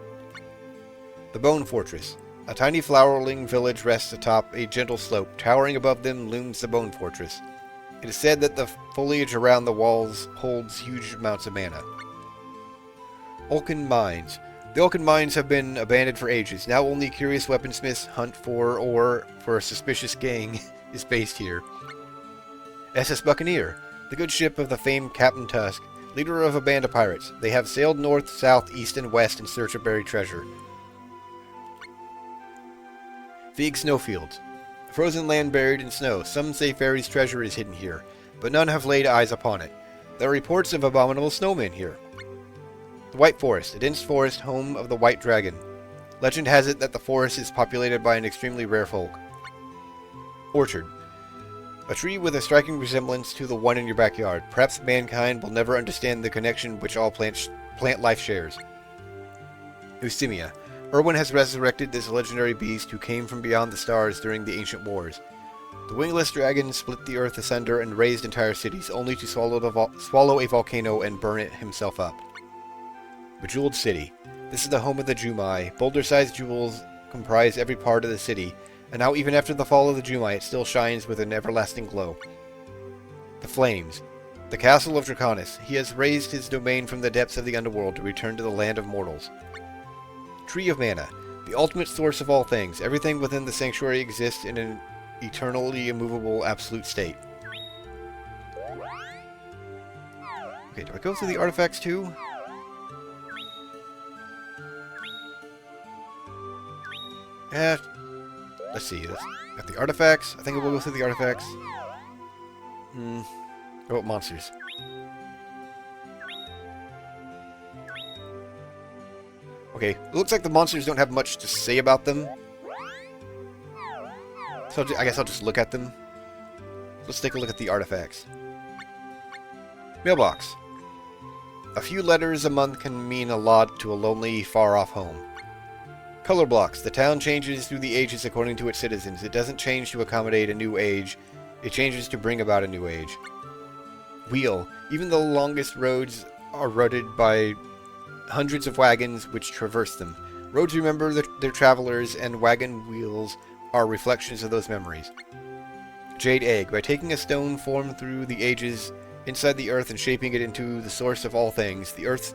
The Bone Fortress. A tiny flowering village rests atop a gentle slope. Towering above them looms the Bone Fortress. It is said that the foliage around the walls holds huge amounts of mana. Ulcan Mines. The Ulcan Mines have been abandoned for ages. Now only curious weaponsmiths hunt for or for a suspicious gang is based here. SS Buccaneer. The good ship of the famed Captain Tusk, leader of a band of pirates. They have sailed north, south, east, and west in search of buried treasure. Fieg Snowfields. A frozen land buried in snow. Some say fairies' treasure is hidden here, but none have laid eyes upon it. There are reports of abominable snowmen here. The White Forest, a dense forest home of the White Dragon. Legend has it that the forest is populated by an extremely rare folk. Orchard. A tree with a striking resemblance to the one in your backyard. Perhaps mankind will never understand the connection which all plant life shares. Eustemia. Erwin has resurrected this legendary beast who came from beyond the stars during the ancient wars. The wingless dragon split the earth asunder and razed entire cities, only to swallow a volcano and burn it himself up. Bejeweled City. This is the home of the Jumai. Boulder-sized jewels comprise every part of the city, and now even after the fall of the Jumai, it still shines with an everlasting glow. The Flames. The castle of Draconis. He has raised his domain from the depths of the underworld to return to the land of mortals. Tree of Mana. The ultimate source of all things. Everything within the sanctuary exists in an eternally immovable absolute state. Okay, do I go through the artifacts too? Let's see. Got the artifacts. I think we'll go through the artifacts. How about monsters? Okay, it looks like the monsters don't have much to say about them. So I guess I'll just look at them. Let's take a look at the artifacts. Mailbox. A few letters a month can mean a lot to a lonely, far-off home. Color blocks. The town changes through the ages according to its citizens. It doesn't change to accommodate a new age. It changes to bring about a new age. Wheel. Even the longest roads are rutted by hundreds of wagons which traverse them. Roads remember their travelers, and wagon wheels are reflections of those memories. Jade Egg. By taking a stone formed through the ages inside the earth and shaping it into the source of all things, the earth's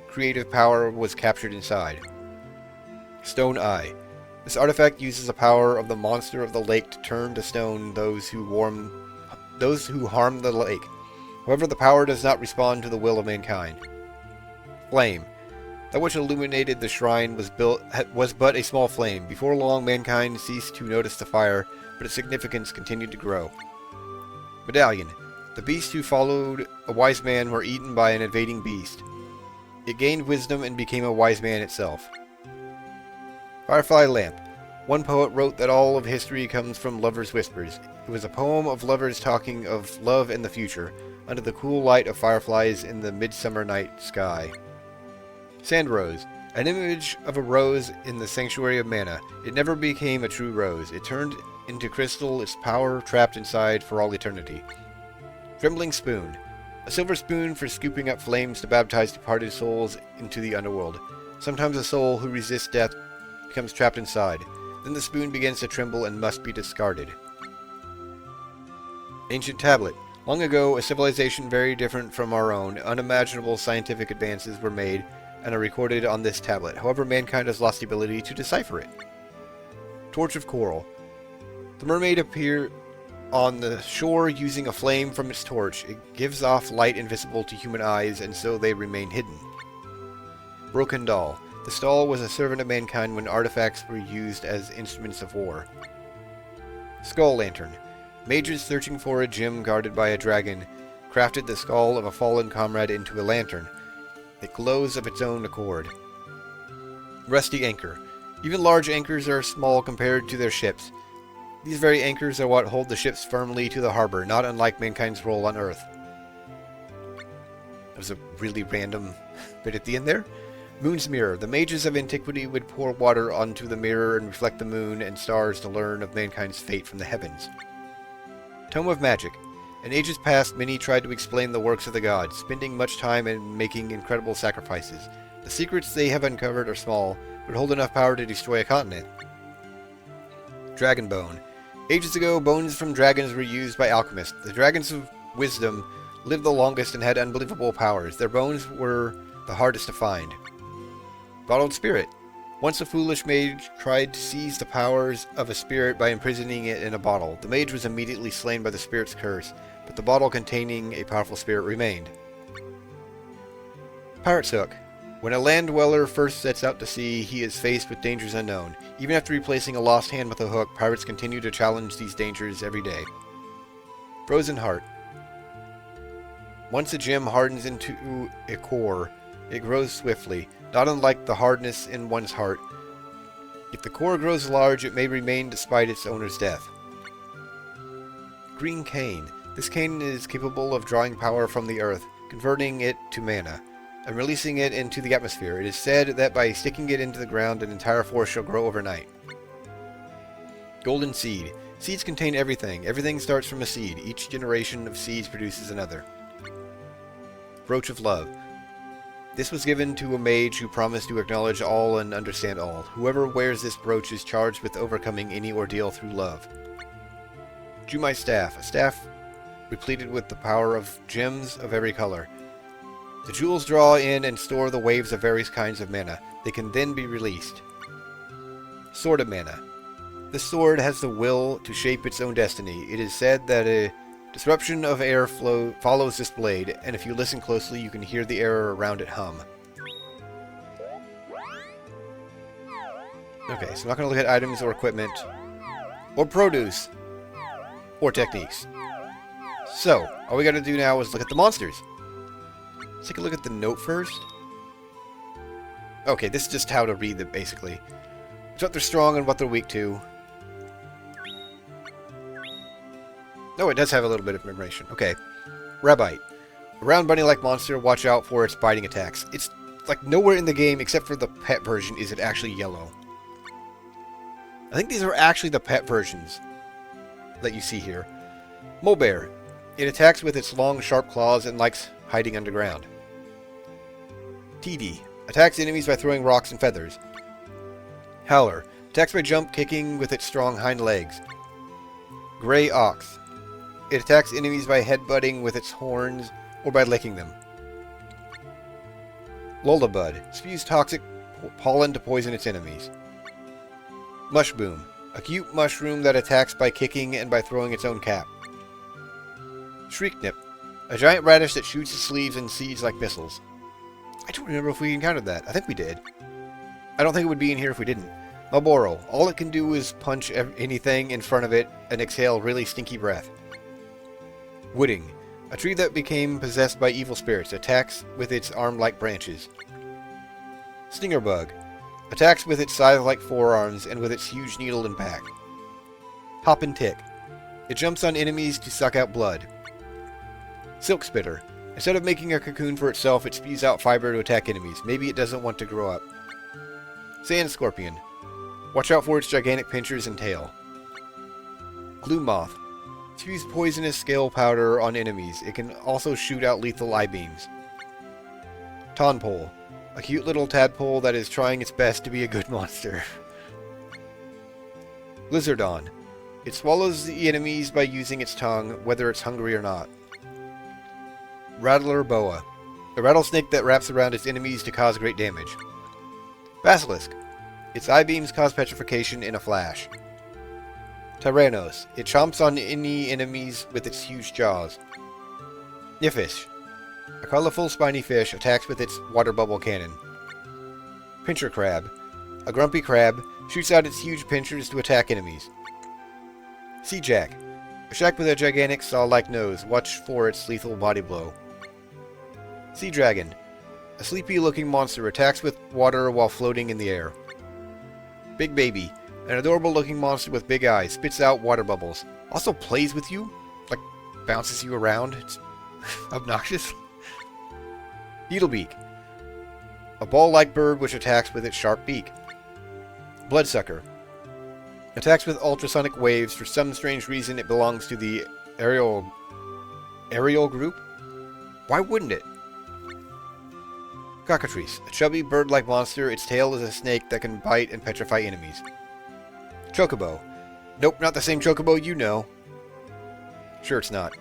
creative power was captured inside. Stone Eye. This artifact uses the power of the monster of the lake to turn to stone those who harm the lake. However, the power does not respond to the will of mankind. Flame. That which illuminated the shrine was but a small flame. Before long, mankind ceased to notice the fire, but its significance continued to grow. Medallion. The beasts who followed a wise man were eaten by an invading beast. It gained wisdom and became a wise man itself. Firefly Lamp. One poet wrote that all of history comes from lovers' whispers. It was a poem of lovers talking of love and the future, under the cool light of fireflies in the midsummer night sky. Sand Rose. An image of a rose in the sanctuary of mana. It never became a true rose. It turned into crystal, its power trapped inside for all eternity. Trembling Spoon. A silver spoon for scooping up flames to baptize departed souls into the underworld. Sometimes a soul who resists death becomes trapped inside. Then the spoon begins to tremble and must be discarded. Ancient tablet. Long ago, a civilization very different from our own, unimaginable scientific advances were made and are recorded on this tablet. However, mankind has lost the ability to decipher it. Torch of coral. The mermaid appears on the shore using a flame from its torch. It gives off light invisible to human eyes, and so they remain hidden. Broken doll. The doll was a servant of mankind when artifacts were used as instruments of war. Skull lantern. Mages searching for a gem guarded by a dragon crafted the skull of a fallen comrade into a lantern. It glows of its own accord. Rusty anchor. Even large anchors are small compared to their ships. These very anchors are what hold the ships firmly to the harbor, not unlike mankind's role on Earth. That was a really random bit at the end there. Moon's mirror. The mages of antiquity would pour water onto the mirror and reflect the moon and stars to learn of mankind's fate from the heavens. Tome of magic. In ages past, many tried to explain the works of the gods, spending much time and making incredible sacrifices. The secrets they have uncovered are small, but hold enough power to destroy a continent. Dragon bone. Ages ago, bones from dragons were used by alchemists. The dragons of wisdom lived the longest and had unbelievable powers. Their bones were the hardest to find. Bottled spirit. Once a foolish mage tried to seize the powers of a spirit by imprisoning it in a bottle. The mage was immediately slain by the spirit's curse, but the bottle containing a powerful spirit remained. Pirate's hook. When a land dweller first sets out to sea, he is faced with dangers unknown. Even after replacing a lost hand with a hook, pirates continue to challenge these dangers every day. Frozen heart. Once a gem hardens into a core, it grows swiftly, not unlike the hardness in one's heart. If the core grows large, it may remain despite its owner's death. Green cane. This cane is capable of drawing power from the earth, converting it to mana, and releasing it into the atmosphere. It is said that by sticking it into the ground, an entire forest shall grow overnight. Golden seed. Seeds contain everything. Everything starts from a seed. Each generation of seeds produces another. Brooch of love. This was given to a mage who promised to acknowledge all and understand all. Whoever wears this brooch is charged with overcoming any ordeal through love. Jumai staff. A staff repleted with the power of gems of every color. The jewels draw in and store the waves of various kinds of mana. They can then be released. Sword of mana. This sword has the will to shape its own destiny. It is said that a disruption of air flow follows this blade, and if you listen closely, you can hear the air around it hum. Okay, so I'm not going to look at items or equipment, or produce, or techniques. So, all we got to do now is look at the monsters. Let's take a look at the note first. Okay, this is just how to read them, basically. It's what they're strong and what they're weak to. Oh, it does have a little bit of information. Okay. Rabbite. A round bunny-like monster, watch out for its biting attacks. It's like nowhere in the game, except for the pet version, is it actually yellow. I think these are actually the pet versions that you see here. Mole bear. It attacks with its long, sharp claws and likes hiding underground. TD. Attacks enemies by throwing rocks and feathers. Howler. Attacks by jump kicking with its strong hind legs. Gray ox. It attacks enemies by headbutting with its horns or by licking them. Lullabud. Spews toxic pollen to poison its enemies. Mushboom. A cute mushroom that attacks by kicking and by throwing its own cap. Shrieknip. A giant radish that shoots its leaves and seeds like missiles. I don't remember if we encountered that. I think we did. I don't think it would be in here if we didn't. Malboro. All it can do is punch anything in front of it and exhale really stinky breath. Wooding. A tree that became possessed by evil spirits. Attacks with its arm-like branches. Stingerbug. Attacks with its scythe-like forearms and with its huge needle and back. Hoppin' tick. It jumps on enemies to suck out blood. Silk spitter. Instead of making a cocoon for itself, it spews out fiber to attack enemies. Maybe it doesn't want to grow up. Sand scorpion. Watch out for its gigantic pincers and tail. Glue moth. Spews poisonous scale powder on enemies. It can also shoot out lethal eye beams. Tonpole. A cute little tadpole that is trying its best to be a good monster. Lizardon. It swallows the enemies by using its tongue, whether it's hungry or not. Rattler Boa. A rattlesnake that wraps around its enemies to cause great damage. Basilisk. Its eye beams cause petrification in a flash. Tyrannos. It chomps on any enemies with its huge jaws. Niffish. A colorful spiny fish attacks with its water bubble cannon. Pincher crab. A grumpy crab shoots out its huge pinchers to attack enemies. Sea jack. A shark with a gigantic saw-like nose. Watch for its lethal body blow. Sea dragon. A sleepy-looking monster attacks with water while floating in the air. Big baby. An adorable-looking monster with big eyes. Spits out water bubbles. Also plays with you. Like, bounces you around. It's obnoxious. Beetlebeak. A ball-like bird which attacks with its sharp beak. Bloodsucker. Attacks with ultrasonic waves. For some strange reason it belongs to the aerial group? Why wouldn't it? Cockatrice. A chubby bird-like monster. Its tail is a snake that can bite and petrify enemies. Chocobo. Nope, not the same Chocobo you know. Sure it's not.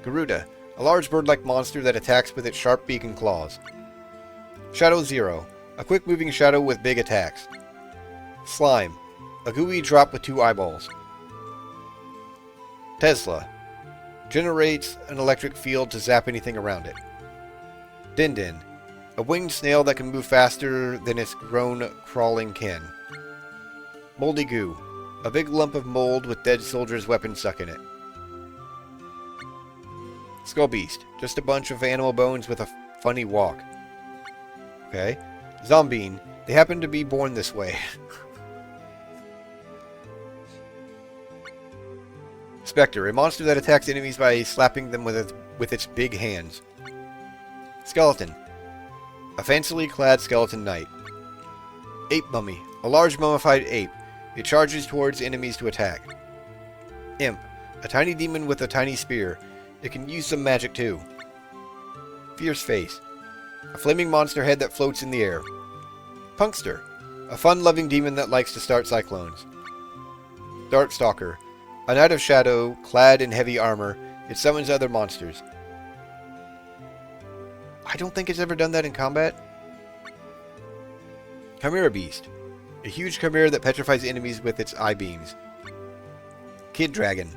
Garuda. A large bird-like monster that attacks with its sharp beak and claws. Shadow Zero. A quick-moving shadow with big attacks. Slime. A gooey drop with 2 eyeballs. Tesla. Generates an electric field to zap anything around it. Din-Din. A winged snail that can move faster than its grown crawling kin. Moldy Goo. A big lump of mold with dead soldiers' weapons stuck in it. Skull Beast. Just a bunch of animal bones with a funny walk. Okay. Zombine. They happen to be born this way. Spectre. A monster that attacks enemies by slapping them with its big hands. Skeleton. A fancily clad skeleton knight. Ape Mummy. A large mummified ape. It charges towards enemies to attack. Imp. A tiny demon with a tiny spear. It can use some magic too. Fierce Face. A flaming monster head that floats in the air. Punkster. A fun-loving demon that likes to start cyclones. Darkstalker. A knight of shadow, clad in heavy armor. It summons other monsters. I don't think it's ever done that in combat. Chimera Beast. A huge chimera that petrifies enemies with its eye beams. Kid Dragon.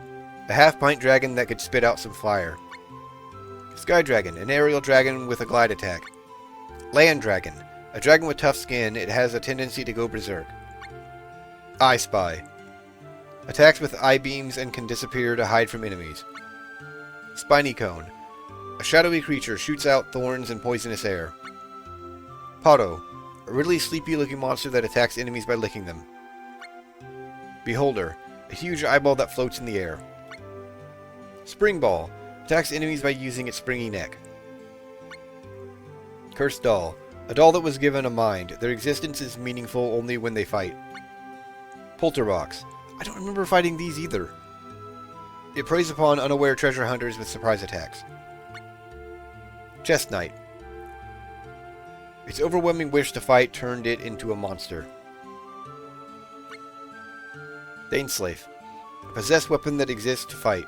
A half-pint dragon that could spit out some fire. Sky Dragon. An aerial dragon with a glide attack. Land Dragon. A dragon with tough skin. It has a tendency to go berserk. I Spy. Attacks with eye beams and can disappear to hide from enemies. Spiny Cone. A shadowy creature shoots out thorns and poisonous air. Potto. A really sleepy-looking monster that attacks enemies by licking them. Beholder. A huge eyeball that floats in the air. Spring Ball. Attacks enemies by using its springy neck. Cursed Doll. A doll that was given a mind. Their existence is meaningful only when they fight. Polterbox. I don't remember fighting these either. It preys upon unaware treasure hunters with surprise attacks. Chest Knight. Its overwhelming wish to fight turned it into a monster. Daneslave. A possessed weapon that exists to fight.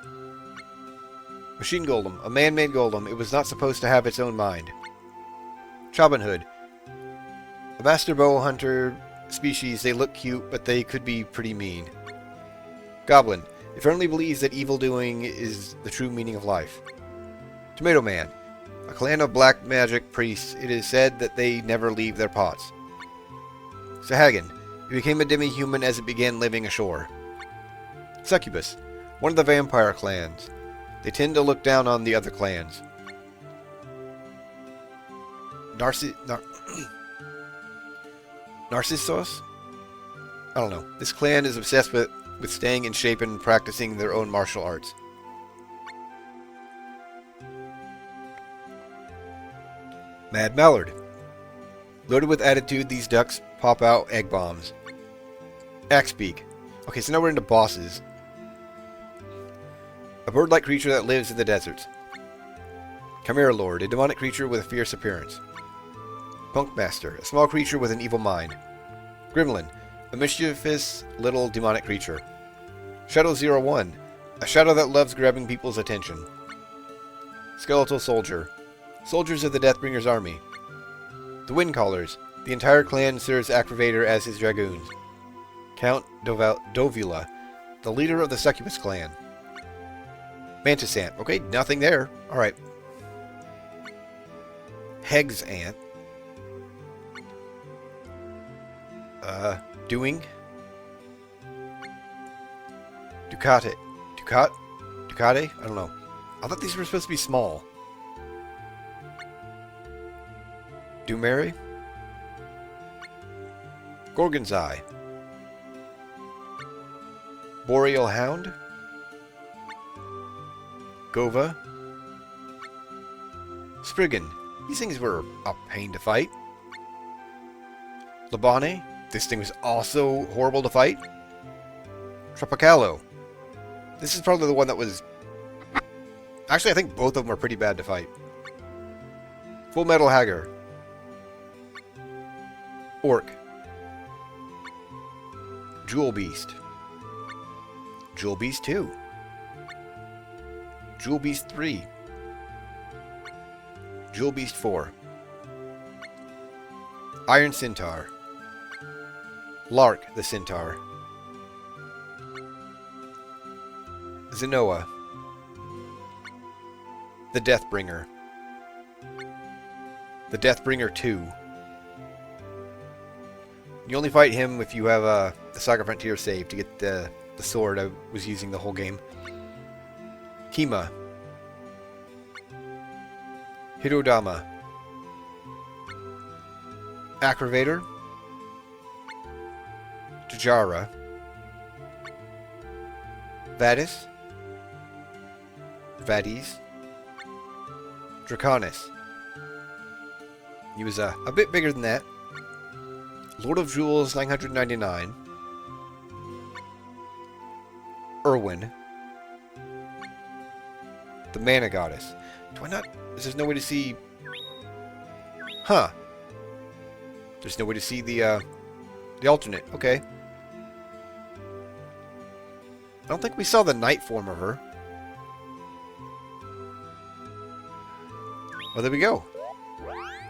Machine Golem. A man-made golem. It was not supposed to have its own mind. Robin Hood. A master bow hunter species. They look cute, but they could be pretty mean. Goblin. It firmly believes that evil doing is the true meaning of life. Tomato Man. A clan of black magic priests. It is said that they never leave their pots. Sahagin. It became a demi-human as it began living ashore. Succubus. One of the vampire clans. They tend to look down on the other clans. Narcissus? I don't know. This clan is obsessed with staying in shape and practicing their own martial arts. Mad Mallard. Loaded with attitude, these ducks pop out egg bombs. Axebeak. Okay, so now we're into bosses. bird-like creature that lives in the deserts. Chimera Lord, a demonic creature with a fierce appearance. Punkmaster, a small creature with an evil mind. Gremlin, a mischievous little demonic creature. Shadow-01, a shadow that loves grabbing people's attention. Skeletal Soldier, soldiers of the Deathbringer's army. The Windcallers, the entire clan serves Activator as his dragoons. Count Dovula, the leader of the Succubus clan. Mantis Ant, okay, nothing there. Alright. Hegs Ant. Doing. Ducate. Ducate? I don't know. I thought these were supposed to be small. Dumary. Gorgon's Eye. Boreal Hound. Gova. Spriggan. These things were a pain to fight. Labane. This thing was also horrible to fight. Tropicalo. This is probably the one that was... Actually, I think both of them are pretty bad to fight. Full Metal Hagar. Orc. Jewel Beast. Jewel Beast 2. Jewel Beast 3. Jewel Beast 4. Iron Centaur. Lark the Centaur. Zenoa. The Deathbringer. The Deathbringer 2. You only fight him if you have the Saga Frontier save to get the sword I was using the whole game. Kima. Hirodama. Activator. Jajara. Vadis. Vadis. Draconis. He was a bit bigger than that. Lord of Jewels 999. Irwin. The Mana Goddess. Do I not... Is there no way to see... Huh. There's no way to see the alternate. Okay. I don't think we saw the night form of her. Well, there we go.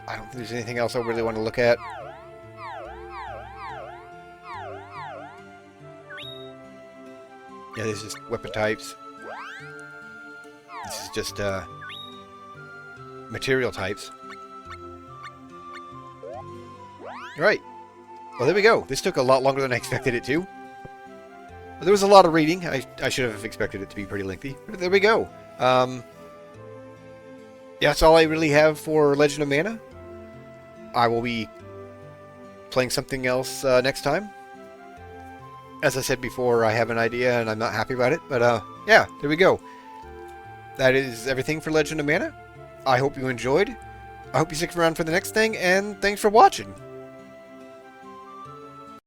I don't think there's anything else I really want to look at. Yeah, this is just weapon types. This is just material types. Alright. Well, there we go. This took a lot longer than I expected it to. But there was a lot of reading. I should have expected it to be pretty lengthy. But there we go. Yeah, that's all I really have for Legend of Mana. I will be playing something else next time. As I said before, I have an idea and I'm not happy about it. But yeah, there we go. That is everything for Legend of Mana. I hope you enjoyed. I hope you stick around for the next thing, and thanks for watching.